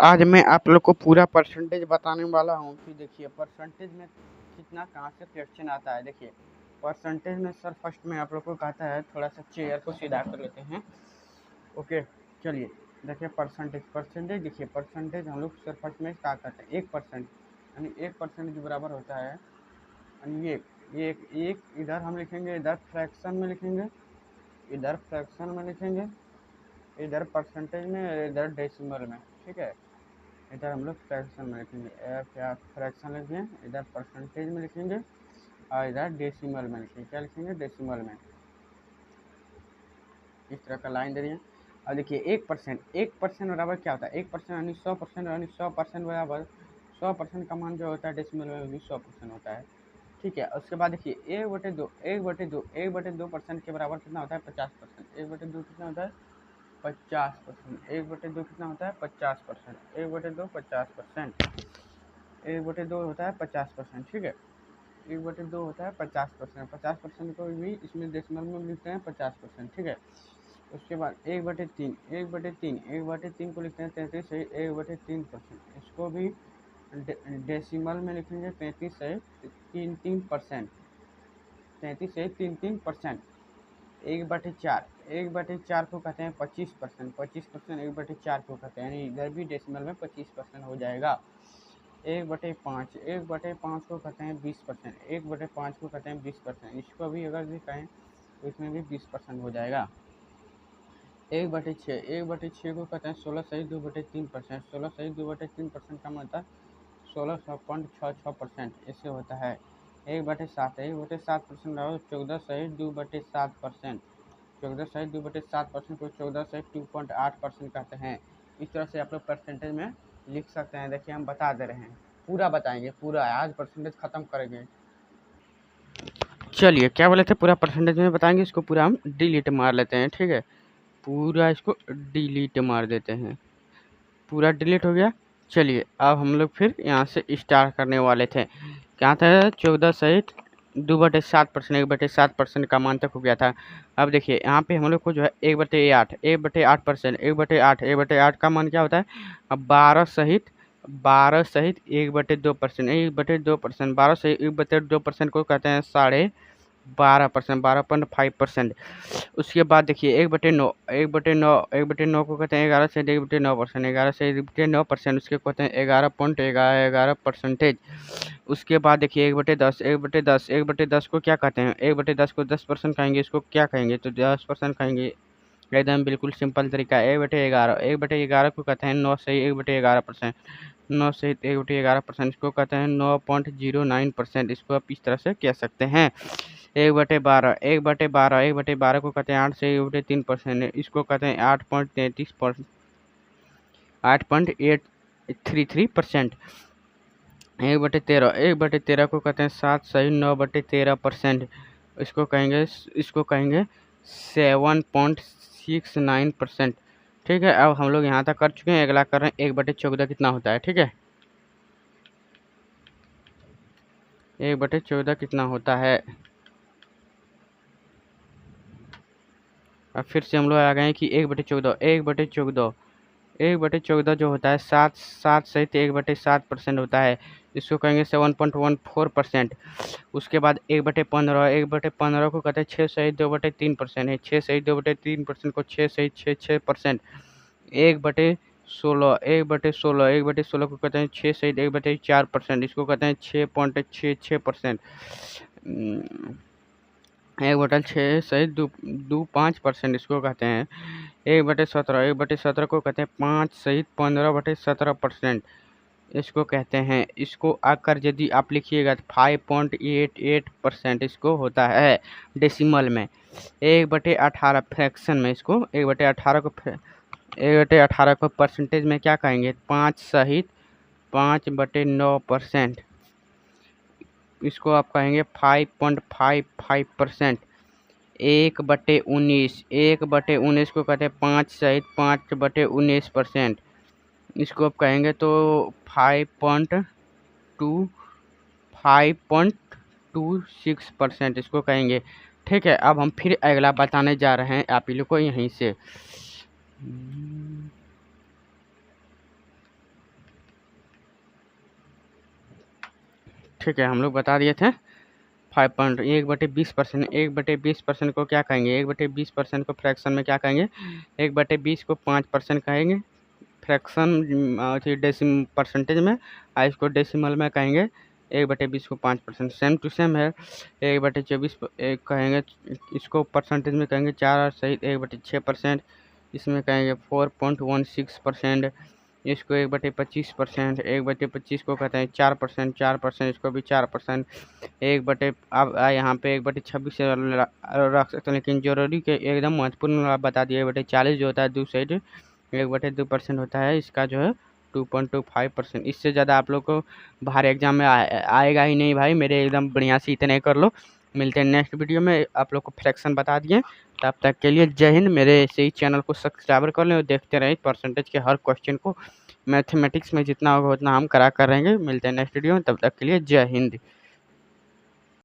आज मैं आप लोग को पूरा परसेंटेज बताने वाला हूँ कि देखिए परसेंटेज में कितना कहाँ से क्वेश्चन आता है। देखिए परसेंटेज में सर फर्स्ट में आप लोग को कहता है, थोड़ा सा चेयर को सीधा कर लेते हैं। ओके चलिए देखिए परसेंटेज देखिए परसेंटेज हम लोग सर फर्स्ट में क्या करते हैं 1%, यानी 1% के बराबर होता है। यानी ये एक इधर हम लिखेंगे, इधर फ्रैक्शन में लिखेंगे, इधर फ्रैक्शन में लिखेंगे, इधर परसेंटेज में, इधर डेसिमल में। ठीक है, इधर हम लोग फ्रैक्शन में लिखेंगे, क्या फ्रैक्शन लिखेंगे, इधर परसेंटेज में लिखेंगे और इधर डेसिमल में लिखेंगे। क्या लिखेंगे? डेसिमल में। इस तरह का लाइन दे रही है। और देखिए 1% बराबर क्या होता है? 1% यानी 100%, यानी 100% बराबर 100% का मान जो होता है डेसिमल में भी 100% होता है। ठीक है, उसके बाद देखिए 1/2% के बराबर कितना होता है? 50%। 1/2 कितना होता है? 50%। 1/2 कितना होता है? 50%। 1/2 50%। 1/2 होता है 50%। ठीक है, 1/2 होता है 50%। 50% को भी इसमें डेसिमल में लिखते हैं 50%। ठीक है, उसके बाद 1/3 1/3 को लिखते हैं 33 से 1/3%। इसको भी डेसिमल में लिखेंगे 33 से 3% 33 से 3%। 1/4 को कहते हैं 25%। 25% 1/4 को कहते हैं, यानी इधर भी डेसिमल में 25% हो जाएगा। 1/5 को कहते हैं 20%। 1/5 को कहते हैं 20%। इसको भी अगर भी कहें तो इसमें भी 20% हो जाएगा। 1/6 को कहते हैं 16 / 2/3%। 16 / 2/3% का मतलब 16.66% इससे होता है। 1/7 लगाओ 14 / 2/7%। 14 / 2/7% को 14 / 2.8% कहते हैं। इस तरह से आप लोग परसेंटेज में लिख सकते हैं। देखिए हम बता दे रहे हैं, पूरा बताएंगे, पूरा आज परसेंटेज खत्म करेंगे। चलिए क्या बोले थे, पूरा परसेंटेज में बताएंगे। इसको पूरा हम डिलीट मार लेते हैं। ठीक है, पूरा इसको डिलीट मार देते हैं। पूरा डिलीट हो गया। चलिए अब हम लोग फिर यहाँ से स्टार्ट करने वाले थे। क्या था? 14 सहित 2/7%। 1/7% का मान तक हो गया था। अब देखिए यहाँ पे हम लोग को जो है 1/8 1/8%। 1/8 का मान क्या होता है? अब 12 सहित 1/2%। 1/2%, 12 सहित 1/2% को कहते हैं 12.5%। 12.5%। उसके बाद देखिए 1/9 1/9 को कहते हैं 11 से 1/9%। 11 से 1/9%, उसके कहते हैं 11.11% उसके बाद देखिए 1/10 1/10 को क्या कहते हैं? 1/10 को 10% कहेंगे। इसको क्या कहेंगे? तो 10% कहेंगे। एकदम बिल्कुल सिंपल तरीका है। 1/11 1/11 को कहते हैं 9 से 1/11%। 9 से 1/11%, इसको कहते हैं 9.09%। इसको आप इस तरह से कह सकते हैं। 1/12 1/12 को कहते हैं 8 से 1/3%। इसको कहते हैं 8.33%। 8.833%। 1/13 को कहते हैं 7 से 9/13%। इसको कहेंगे 7.69%। ठीक है, अब हम लोग यहाँ तक कर चुके हैं। अगला कर रहे हैं 1/14 कितना होता है। ठीक है, 1/14 कितना होता है। अब फिर से हम लोग आ गए कि 1/14 जो होता है 7 सहित 1/7% होता है। इसको कहेंगे 7.14%। उसके बाद 1/15 को कहते हैं 6 सहित 2/3% है। 6 सहित 2/3% को 6 सहित 6% 1/16 1/16 को कहते हैं 6 सहित 1/4%। इसको कहते हैं 6.66%। 1/6 सहित 2.5%। इसको कहते हैं 1/17 को कहते हैं 5 सहित 15/17%। इसको कहते हैं, इसको आकर यदि आप लिखिएगा तो 5.88% इसको होता है डेसिमल में। 1/18 फ्रैक्शन में, इसको 1/18 को परसेंटेज में क्या कहेंगे? 5 सहित 5/9%। इसको आप कहेंगे 5.55%। 1/19 को कहते हैं 5 सहित 5/19%। इसको आप कहेंगे तो 5.26% इसको कहेंगे। ठीक है, अब हम फिर अगला बताने जा रहे हैं आप लोग को यहीं से। ठीक है, हम लोग बता दिए थे 1/20%। 1/20% को क्या कहेंगे? 1/20% को फ्रैक्शन में क्या कहेंगे? 1/20 को 5% कहेंगे फ्रैक्शन डेसिम परसेंटेज में, और इसको डेसिमल में कहेंगे 1/20 को 5%। सेम टू सेम है। 1/24 कहेंगे, इसको परसेंटेज में कहेंगे 4 और सहित 1/6%। इसमें कहेंगे 4.16%। इसको 1/25%। 1/25 को कहते हैं 4%। 4%, इसको भी 4%। अब यहाँ पे 1/26 रख सकते हैं, लेकिन जरूरी के एकदम महत्वपूर्ण आप बता दिए 1/40 जो होता है 2 साइड 1/2% होता है, इसका जो है 2.25%। इससे ज़्यादा आप लोग को बाहर एग्जाम में आएगा ही नहीं भाई। मेरे एकदम बढ़िया से इतने कर लो। मिलते हैं नेक्स्ट वीडियो में। आप लोग को फ्रैक्शन बता दिए। तब तक के लिए जय हिंद। मेरे इसी चैनल को सब्सक्राइब कर लें और देखते रहें परसेंटेज के हर क्वेश्चन को। मैथमेटिक्स में जितना होगा उतना हम करा कर रहेंगे। मिलते हैं नेक्स्ट वीडियो में, तब तक के लिए जय हिंद।